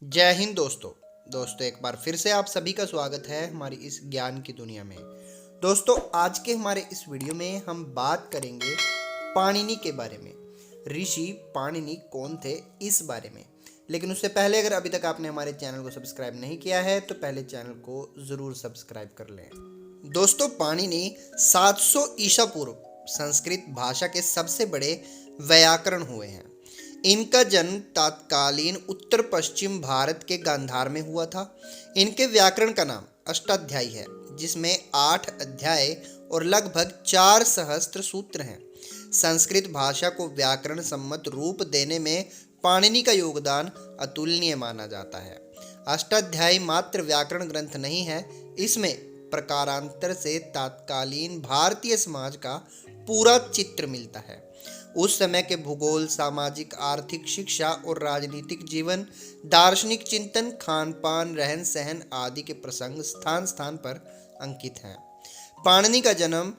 जय हिंद दोस्तों एक बार फिर से आप सभी का स्वागत है हमारी इस ज्ञान की दुनिया में। दोस्तों आज के हमारे इस वीडियो में हम बात करेंगे पाणिनि के बारे में। ऋषि पाणिनि कौन थे इस बारे में। लेकिन उससे पहले अगर अभी तक आपने हमारे चैनल को सब्सक्राइब नहीं किया है तो पहले चैनल को ज़रूर सब्सक्राइब कर लें। दोस्तों पाणिनि 700 ईसा पूर्व संस्कृत भाषा के सबसे बड़े व्याकरण हुए हैं। इनका जन्म तत्कालीन उत्तर पश्चिम भारत के गांधार में हुआ था। इनके व्याकरण का नाम अष्टाध्यायी है, जिसमें 8 अध्याय और लगभग 4 सहस्त्र सूत्र हैं। संस्कृत भाषा को व्याकरण सम्मत रूप देने में पाणिनि का योगदान अतुलनीय माना जाता है। अष्टाध्यायी मात्र व्याकरण ग्रंथ नहीं है, इसमें प्रकारांतर से तत्कालीन भारतीय समाज का पूरा चित्र मिलता है। उस समय के भूगोल, सामाजिक, आर्थिक, शिक्षा और राजनीतिक जीवन, दार्शनिक चिंतन, खान पान, रहन सहन आदि के प्रसंग स्थान स्थान पर अंकित हैं। पाणिनि का जन्म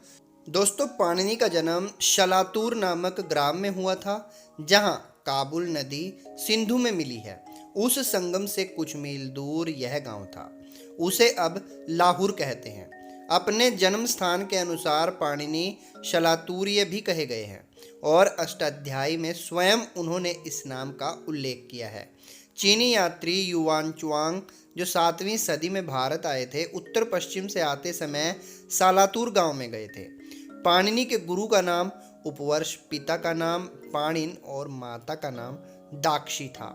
पाणिनि का जन्म शलातूर नामक ग्राम में हुआ था, जहां काबुल नदी सिंधु में मिली है। उस संगम से कुछ मील दूर यह गांव था। उसे अब लाहौर कहते हैं। अपने जन्म स्थान के अनुसार पाणिनि शलातूर्य भी कहे गए हैं और अष्टाध्यायी में स्वयं उन्होंने इस नाम का उल्लेख किया है। चीनी यात्री युआन चुआंग जो 7वीं सदी में भारत आए थे, उत्तर पश्चिम से आते समय सालातूर गांव में गए थे। पाणिनि के गुरु का नाम उपवर्ष, पिता का नाम पाणिन और माता का नाम दाक्षी था।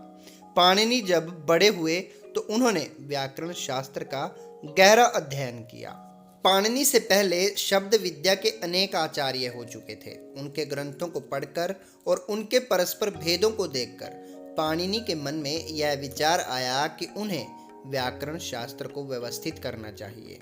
पाणिनि जब बड़े हुए तो उन्होंने व्याकरण शास्त्र का गहरा अध्ययन किया। पाणिनि से पहले शब्द विद्या के अनेक आचार्य हो चुके थे। उनके ग्रंथों को पढ़कर और उनके परस्पर भेदों को देखकर पाणिनि के मन में यह विचार आया कि उन्हें व्याकरण शास्त्र को व्यवस्थित करना चाहिए।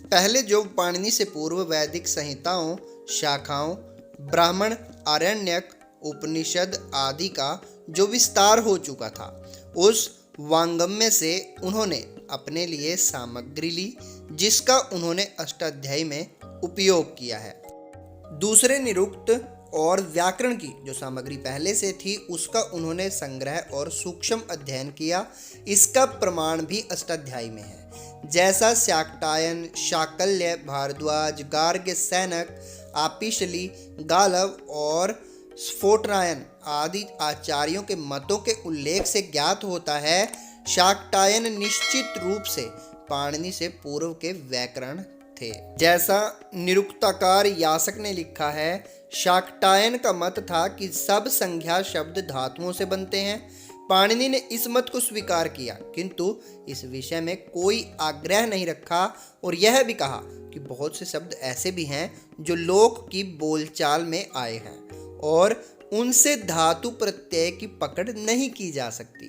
पहले जो पाणिनि से पूर्व वैदिक संहिताओं, शाखाओं, ब्राह्मण, आरण्यक, उपनिषद आदि का जो विस्तार हो चुका था, उस वांगम्य से उन्होंने अपने लिए सामग्री ली, जिसका उन्होंने अष्टाध्यायी में उपयोग किया है। दूसरे निरुक्त और व्याकरण की जो सामग्री पहले से थी, उसका उन्होंने संग्रह और सूक्ष्म अध्ययन किया। इसका प्रमाण भी अष्टाध्यायी में है। जैसा शाक्टायन, शाकल्य, भारद्वाज, गार्ग्य, सैनक, आपिशली, गालव और स्फोटरायन आदि आचार्यों के मतों के उल्लेख से ज्ञात होता है, शाक्टायन निश्चित रूप से पाणिनि से पूर्व के व्याकरण थे। जैसा निरुक्ताकार यासक ने लिखा है, शाक्टायन का मत था कि सब संज्ञा शब्द धातुओं से बनते हैं। पाणिनि ने इस मत को स्वीकार किया, किंतु इस विषय में कोई आग्रह नहीं रखा और यह भी कहा कि बहुत से शब्द ऐसे भी हैं जो लोक की बोलचाल में आए हैं और उनसे धातु प्रत्यय की पकड़ नहीं की जा सकती।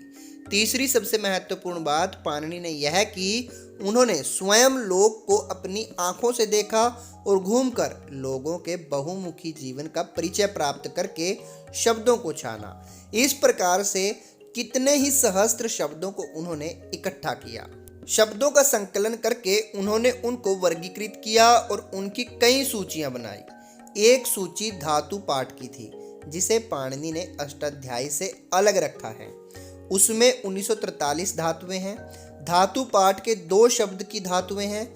तीसरी सबसे महत्वपूर्ण बात पाणिनि ने यह कि उन्होंने स्वयं लोक को अपनी आंखों से देखा और घूमकर लोगों के बहुमुखी जीवन का परिचय प्राप्त करके शब्दों को छाना। इस प्रकार से कितने ही सहस्त्र शब्दों को उन्होंने इकट्ठा किया। शब्दों का संकलन करके उन्होंने उनको वर्गीकृत किया और उनकी कई सूचियां बनाई। एक सूची धातु पाठ की थी, जिसे पाणिनि ने अष्टाध्यायी से अलग रखा है। उसमें 1943 धातुएं हैं। धातु पाठ के 2 शब्द की धातुएं हैं,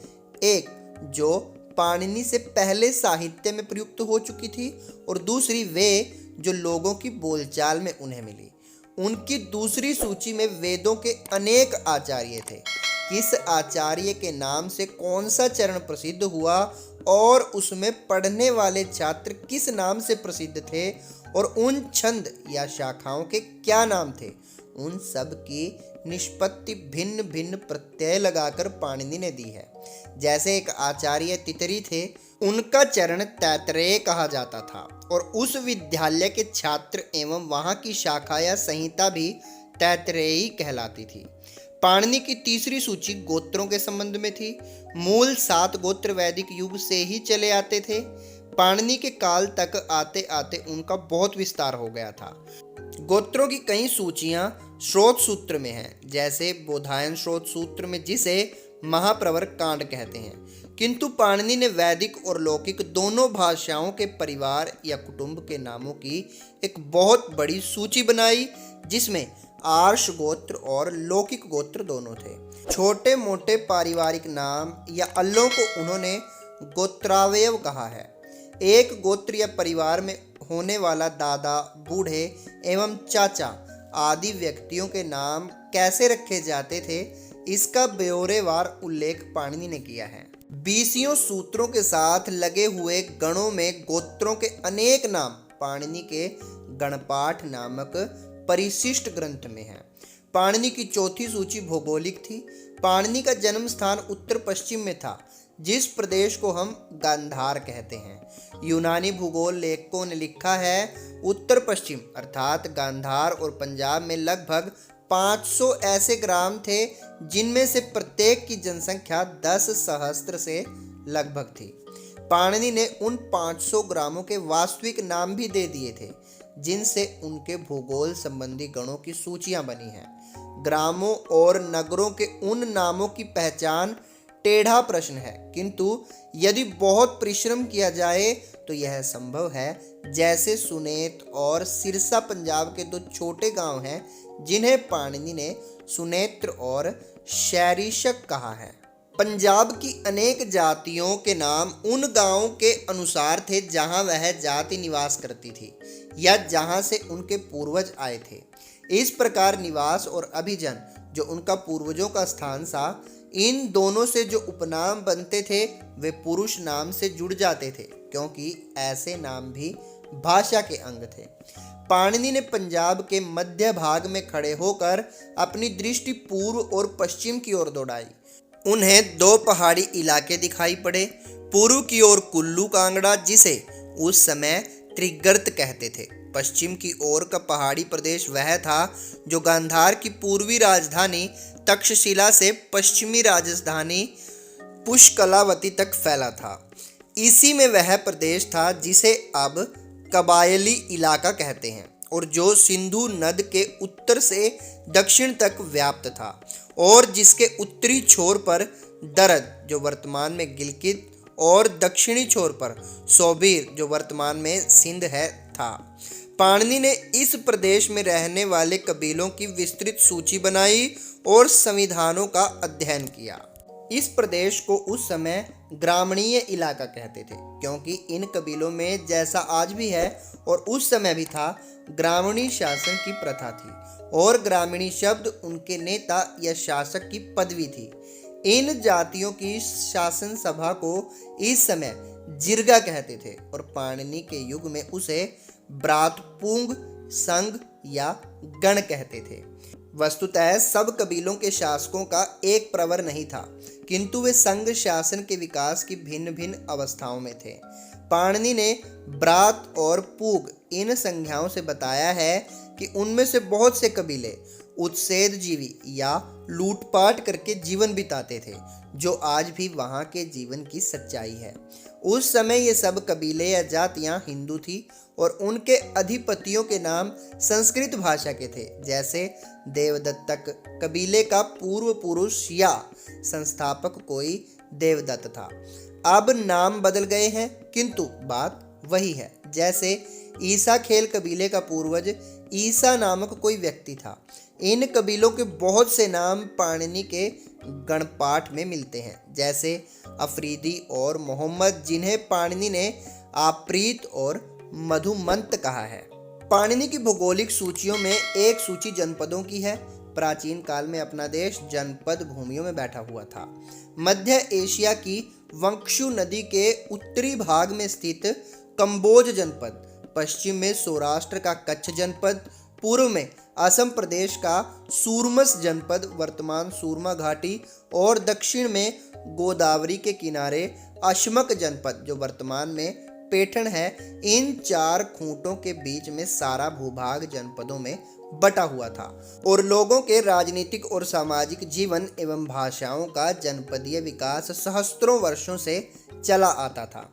एक जो पाणिनि से पहले साहित्य में प्रयुक्त हो चुकी थी और दूसरी वे जो लोगों की बोलचाल में उन्हें मिली। उनकी दूसरी सूची में वेदों के अनेक आचार्य थे। किस आचार्य के नाम से कौन सा चरण प्रसिद्ध हुआ और उसमें पढ़ने वाले छात्र किस नाम से प्रसिद्ध थे और उन छंद या शाखाओं के क्या नाम थे, उन सब की निष्पत्ति भिन्न भिन्न प्रत्यय लगाकर पाणिनि ने दी है। जैसे एक आचार्य तितरी थे, उनका चरण तैतरेय कहा जाता था और उस विद्यालय के छात्र एवं वहां की शाखा या संहिता भी तैतरेयी कहलाती थी। पाणिनि की तीसरी सूची गोत्रों के संबंध में थी। मूल 7 गोत्र वैदिक युग से ही चले आते थे। पाणिनि के काल तक आते आते उनका बहुत विस्तार हो गया था। गोत्रों की कई सूचियां स्रोत सूत्र में हैं, जैसे बोधायन स्रोत सूत्र में, जिसे महाप्रवर कांड कहते हैं। किंतु पाणिनि ने वैदिक और लौकिक दोनों भाषाओं के परिवार या कुटुंब के नामों की एक बहुत बड़ी सूची बनाई, जिसमें आर्ष गोत्र और लौकिक गोत्र दोनों थे। छोटे मोटे पारिवारिक नाम या अल्लों को उन्होंने गोत्रावयव कहा है। एक गोत्र या परिवार में होने वाला दादा, बूढ़े एवं चाचा आदि व्यक्तियों के नाम कैसे रखे जाते थे, इसका ब्यौरेवार उल्लेख पाणिनि ने किया है। 20 सूत्रों के साथ लगे हुए गणों में गोत्रों के अनेक नाम पाणिनि के गणपाठ नामक परिशिष्ट ग्रंथ में है। पाणिनि की चौथी सूची भौगोलिक थी। पाणिनि का जन्म स्थान उत्तर पश्चिम में था, जिस प्रदेश को हम गांधार कहते हैं। यूनानी भूगोल लेखकों ने लिखा है उत्तर पश्चिम अर्थात गांधार और पंजाब में लगभग 500 ऐसे ग्राम थे, जिनमें से प्रत्येक की जनसंख्या 10 सहस्त्र से लगभग थी। पाणिनि ने उन 500 ग्रामों के वास्तविक नाम भी दे दिए थे, जिनसे उनके भूगोल संबंधी गणों की सूचियां बनी हैं। ग्रामों और नगरों के उन नामों की पहचान टेढ़ा प्रश्न है, किंतु यदि बहुत परिश्रम किया जाए तो यह संभव है। जैसे सुनेत और सिरसा पंजाब के 2 छोटे गांव हैं, जिन्हें पाणिनि ने सुनेत्र और शैरिशक कहा है। पंजाब की अनेक जातियों के नाम उन गांवों के अनुसार थे जहां वह जाति निवास करती थी या जहां से उनके पूर्वज आए थे। इस प्रकार निवास और अभिजन जो उनका पूर्वजों का स्थान था, इन दोनों से जो उपनाम बनते थे वे पुरुष नाम से जुड़ जाते थे, क्योंकि ऐसे नाम भी भाषा के अंग थे। पाणिनि ने पंजाब के मध्य भाग में खड़े होकर अपनी दृष्टि पूर्व और पश्चिम की ओर दौड़ाई। उन्हें 2 पहाड़ी इलाके दिखाई पड़े। पूर्व की ओर कुल्लू कांगड़ा, जिसे उस समय त्रिगर्त कहते थे। पश्चिम की ओर का पहाड़ी प्रदेश वह था जो गांधार की पूर्वी राजधानी तक्षशिला से पश्चिमी राजधानी पुष्कलावती तक फैला था। इसी में वह प्रदेश था जिसे अब कबायली इलाका कहते हैं और जो सिंधु नद के उत्तर से दक्षिण तक व्याप्त था और जिसके उत्तरी छोर पर दरद जो वर्तमान में गिलगित और दक्षिणी छोर पर सोबीर जो वर्तमान में सिंध है था। पाणिनि ने इस प्रदेश में रहने वाले कबीलों की विस्तृत सूची बनाई और संविधानों का अध्ययन किया। इस प्रदेश को उस समय ग्रामीणीय इलाका कहते थे, क्योंकि इन कबीलों में जैसा आज भी है और उस समय भी था, ग्रामीणी शासन की प्रथा थी और ग्रामीणी शब्द उनके नेता या शासक की पदवी थी। इन जातियों की शासन सभा को इस समय जिरगा कहते थे और पाणिनि के युग में उसे ब्रातपुंग संघ या गण कहते थे। वस्तुतः सब कबीलों के शासकों का एक प्रवर नहीं था, किंतु वे संघ शासन के विकास की भिन्न भिन्न अवस्थाओं में थे। पाणिनि ने ब्रात और पूग इन संज्ञाओं से बताया है कि उनमें से बहुत से कबीले उत्सेदजीवी या लूटपाट करके जीवन बिताते थे, जो आज भी वहाँ के जीवन की सच्चाई है। उस समय ये सब कबीले या जातियाँ हिंदू थी और उनके अधिपतियों के नाम संस्कृत भाषा के थे। जैसे देवदत्तक कबीले का पूर्व पुरुष या संस्थापक कोई देवदत्त था। अब नाम बदल गए हैं, किंतु बात वही है। जैसे ईसा खेल कबीले का पूर्वज ईसा नामक कोई व्यक्ति था। इन कबीलों के बहुत से नाम पाणिनि के गणपाठ में मिलते हैं, जैसे अफरीदी और मोहम्मद, जिन्हें पाणिनि ने आप्रीत और मधुमंत कहा है। पाणिनि की भौगोलिक सूचियों में एक सूची जनपदों की है। प्राचीन काल में अपना देश जनपद भूमियों में बैठा हुआ था। मध्य एशिया की वंक्षु नदी के उत्तरी भाग में स्थित कंबोज जनपद, पश्चिम में सौराष्ट्र का कच्छ जनपद, पूर्व में असम प्रदेश का सूरमस जनपद वर्तमान सूरमा घाटी और दक्षिण में गोदावरी के किनारे अशमक जनपद जो वर्तमान में पैठण है। इन 4 खूंटों के बीच में सारा भूभाग जनपदों में बटा हुआ था और लोगों के राजनीतिक और सामाजिक जीवन एवं भाषाओं का जनपदीय विकास सहस्त्रों वर्षों से चला आता था।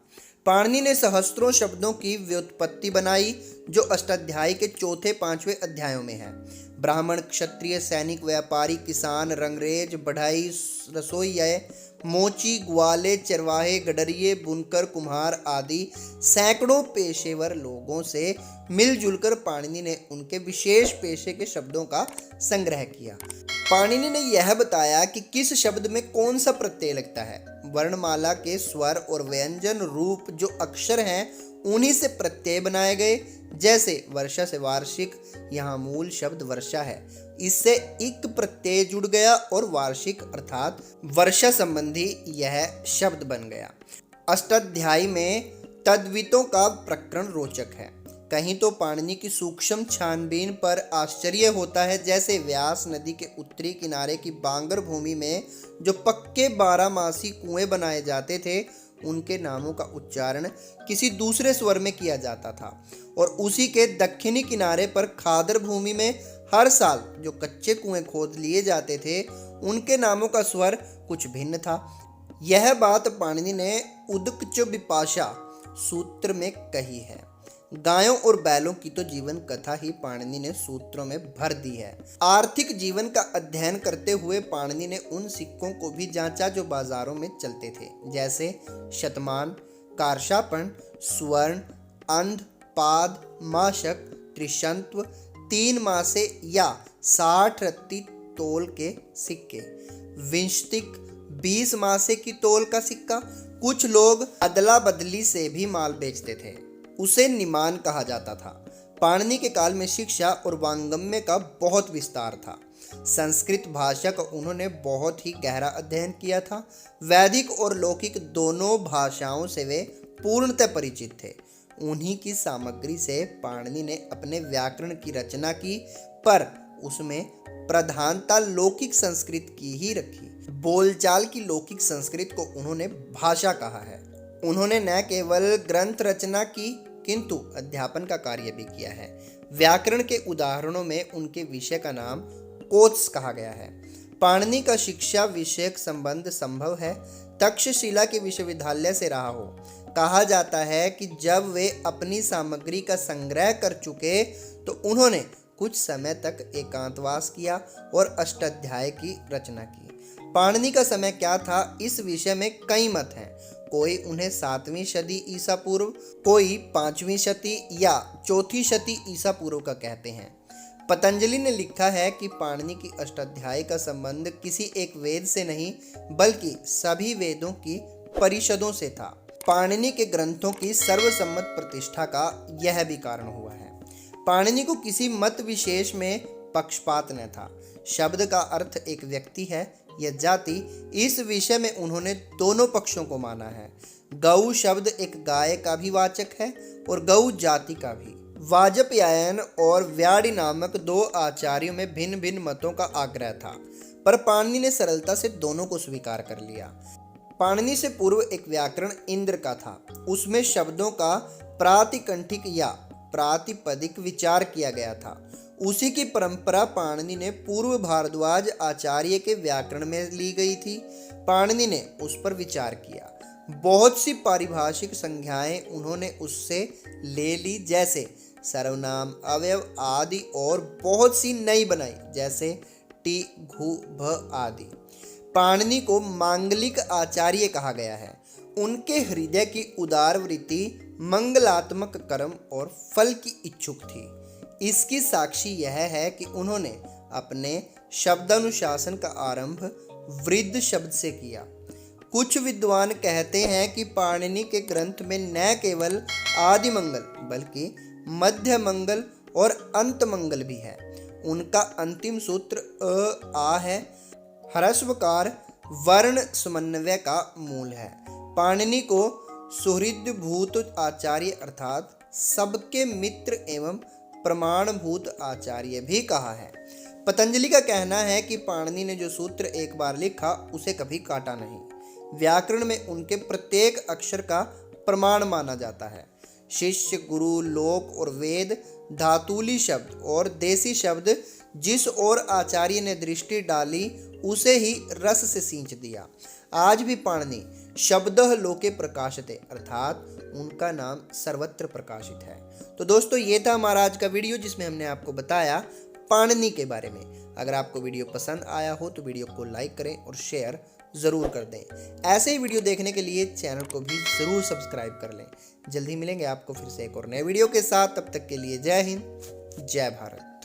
पाणिनि ने सहस्त्रों शब्दों की व्युत्पत्ति बनाई जो अष्टाध्यायी के 4-5वें अध्यायों में है। ब्राह्मण, क्षत्रिय, सैनिक, व्यापारी, किसान, रंगरेज, बढ़ई, रसोइया, मोची, ग्वाले, चरवाहे, गडरिये, बुनकर, कुम्हार आदि सैकड़ों पेशेवर लोगों से मिलजुल कर पाणिनि ने उनके विशेष पेशे के शब्दों का संग्रह किया। पाणिनि ने यह बताया कि किस शब्द में कौन सा प्रत्यय लगता है। वर्णमाला के स्वर और व्यंजन रूप जो अक्षर हैं उन्हीं से प्रत्यय बनाए गए। जैसे वर्षा से वार्षिक, यहाँ मूल शब्द वर्षा है, इससे इक प्रत्यय जुड़ गया और वार्षिक अर्थात वर्षा संबंधी यह शब्द बन गया। अष्टाध्यायी में तद्वितों का प्रकरण रोचक है। कहीं तो पाणिनि की सूक्ष्म छानबीन पर आश्चर्य होता है। जैसे व्यास नदी के उत्तरी किनारे की बांगर भूमि में जो पक्के 12 कुएं बनाए जाते थे उनके नामों का उच्चारण किसी दूसरे स्वर में किया जाता था, और उसी के दक्षिणी किनारे पर खादर भूमि में हर साल जो कच्चे कुएं खोद लिए जाते थे उनके नामों का स्वर कुछ भिन्न था। यह बात पाणिनि ने उदकच विपाशा सूत्र में कही है। गायों और बैलों की तो जीवन कथा ही पाणिनि ने सूत्रों में भर दी है। आर्थिक जीवन का अध्ययन करते हुए पाणिनि ने उन सिक्कों को भी जांचा जो बाजारों में चलते थे, जैसे शतमान, कारशापण, स्वर्ण, अंध, पाद, माशक, त्रिशंत्व, 3 मासे या 60 रत्ती तोल के सिक्के, विंशतिक, 20 मासे की तोल का सिक्का। कुछ लोग अदला बदली से भी माल बेचते थे, उसे निमान कहा जाता था। पाणिनि के काल में शिक्षा और वांगमय का बहुत विस्तार था। संस्कृत भाषा का उन्होंने बहुत ही गहरा अध्ययन किया था। वैदिक और लौकिक दोनों भाषाओं से वे पूर्णतः परिचित थे। उन्हीं की सामग्री से पाणिनि ने अपने व्याकरण की रचना की, पर उसमें प्रधानता लौकिक संस्कृत की ही रखी। बोलचाल की लौकिक संस्कृत को उन्होंने भाषा कहा है। उन्होंने न केवल ग्रंथ रचना की किंतु अध्यापन का कार्य भी किया है। व्याकरण के उदाहरणों में उनके विषय का नाम कोत्स कहा गया है। पाणिनि का शिक्षा विषयक संबंध संभव है तक्षशिला के विश्वविद्यालय से रहा हो। कहा जाता है कि जब वे अपनी सामग्री का संग्रह कर चुके तो उन्होंने कुछ समय तक एकांतवास किया और अष्टाध्याय की रचना की। पाणिनि का समय क्या था, इस विषय में कई मत हैं। कोई उन्हें 7वीं सदी ईसा पूर्व, कोई 5वीं शती या 4थी शती ईसा पूर्व का कहते हैं। पतंजलि ने लिखा है कि पाणिनि की अष्टाध्यायी का संबंध किसी एक वेद से नहीं बल्कि सभी वेदों की परिषदों से था। पाणिनि के ग्रंथों की सर्वसम्मत प्रतिष्ठा का यह भी कारण हुआ है। पाणिनि को किसी मत विशेष में पक्षपात न था। शब्द का अर्थ एक व्यक्ति है या जाति, इस विषय में उन्होंने दोनों पक्षों को माना है। गौ शब्द एक गाय का भी वाचक है और गौ जाति का भी। वाजपेयन और व्याधि नामक 2 आचार्यों में भिन्न भिन्न मतों का आग्रह था, पर पाणिनि ने सरलता से दोनों को स्वीकार कर लिया। पाणिनि से पूर्व एक व्याकरण इंद्र का था। उसमें शब्दों का प्रातिकंठिक या प्रातिपदिक विचार किया गया था। उसी की परंपरा पाणिनि ने पूर्व भारद्वाज आचार्य के व्याकरण में ली गई थी। पाणिनि ने उस पर विचार किया। बहुत सी पारिभाषिक संज्ञाएं उन्होंने उससे ले ली, जैसे सर्वनाम, अवयव आदि, और बहुत सी नई बनाई, जैसे टी, घु, भ आदि। पाणिनि को मांगलिक आचार्य कहा गया है। उनके हृदय की उदार वृत्ति मंगलात्मक कर्म और फल की इच्छुक थी। इसकी साक्षी यह है कि उन्होंने अपने शब्दानुशासन का आरंभ वृद्ध शब्द से किया। कुछ विद्वान कहते हैं कि पाणिनि के ग्रंथ में न केवल आदि मंगल बल्कि मध्य मंगल और अंत मंगल भी है। उनका अंतिम सूत्र आ है। ह्रस्वकार वर्ण समन्वय का मूल है। पाणिनि को सुहृदभूत आचार्य अर्थात सबके मित्र एवं प्रमाणभूत आचार्य भी कहा है। पतंजलि का कहना है कि पाणिनि ने जो सूत्र एक बार लिखा उसे कभी काटा नहीं। व्याकरण में उनके प्रत्येक अक्षर का प्रमाण माना जाता है। शिष्य, गुरु, लोक और वेद धातुली शब्द और देसी शब्द जिस ओर आचार्य ने दृष्टि डाली उसे ही रस से सींच दिया। आज भी पाणिनि शब्दः लोके प्रकाशते अर्थात उनका नाम सर्वत्र प्रकाशित है। तो दोस्तों, ये था हमारा आज का वीडियो जिसमें हमने आपको बताया पाणिनि के बारे में। अगर आपको वीडियो पसंद आया हो तो वीडियो को लाइक करें और शेयर ज़रूर कर दें। ऐसे ही वीडियो देखने के लिए चैनल को भी ज़रूर सब्सक्राइब कर लें। जल्दी मिलेंगे आपको फिर से एक और नए वीडियो के साथ। तब तक के लिए जय हिंद, जय भारत।